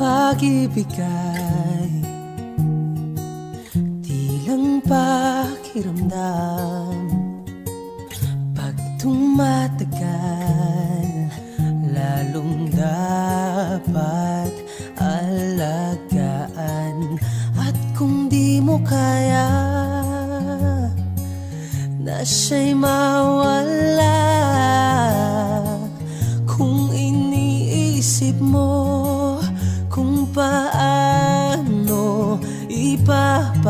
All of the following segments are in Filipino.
pag-ibig ay di lang pakiramdam. Pag tumatagal, lalong dapat alagaan. At kung di mo kaya na siya'y mawala, kung iniisip mo kung paano ipapakita,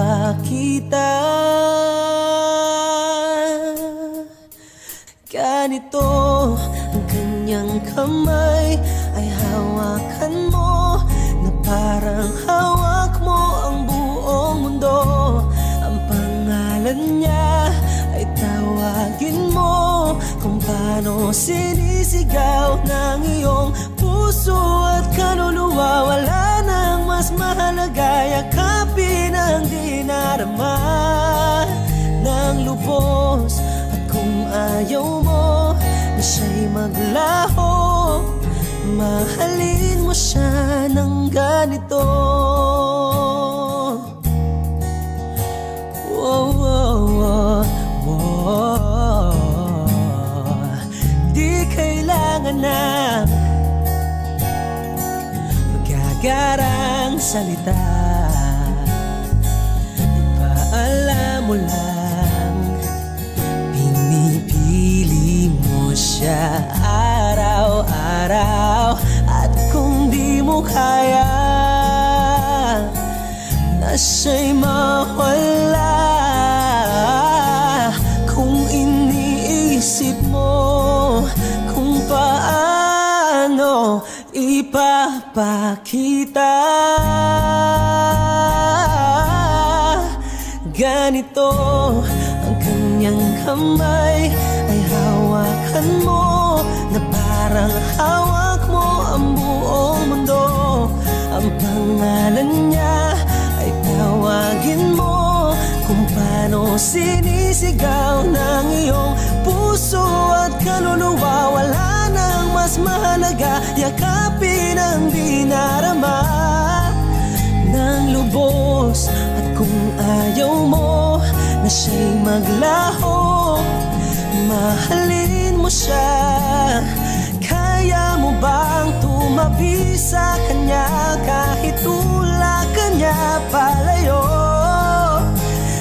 ganito ang kanyang kamay ay hawakan mo, na parang hawak mo ang buong mundo. Ang pangalan niya ay tawagin mo, kung paano sinisigaw ng iyong puso at kaluluwa. Wala nang mas mahalaga, yakapin ang di narama ng lubos. At kung ayaw mo na siya'y maglaho, mahalin mo siya ng ganito. Oh, oh, oh, oh. Di kailangan na magagarang salita, ipaalam mo lang, pinipili mo siya araw-araw. At kung di mo kaya na siya'y mawala, kung iniisip mo kung paano ipapakita, ganito ang kanyang kamay ay hawakan mo, na parang hawak mo ang buong mundo. Ang pangalan niya ay tawagin mo, kung paano sinisigaw ng iyong puso at kaluluwa. Wala nang mas mahalaga, yakapin ang di narama ng lubos. At kung ayaw mo na siya'y maglaho, mahalin mo siya. Kaya mo bang tumabi sa kanya kahit tulak ka niya palayo?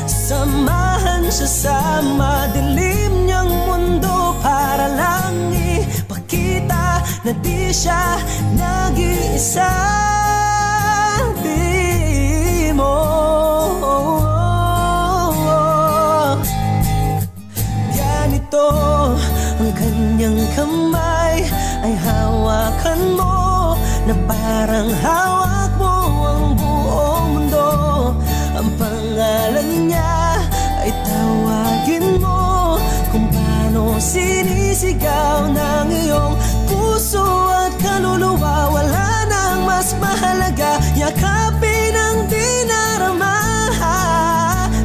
Samahan siya sa madilim niyang mundo para lang ipakita na di siya nag-iisa. Di mo ganito ang kanyang kamay ay hawakan mo, na parang hawak mo ang buong mundo. Ang pangalan niya ay tawagin mo, kung paano sinisigaw ng iyong puso at kaluluwa. Wala nang mas mahalaga, yakapin ang di narama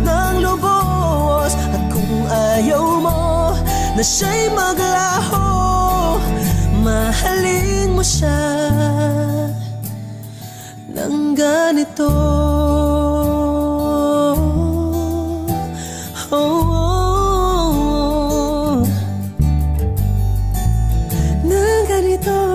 ng lubos. At kung ayaw mo na siya'y maglaho, mahalin mo siya ng ganito. Oh, oh, oh. Ng ganito.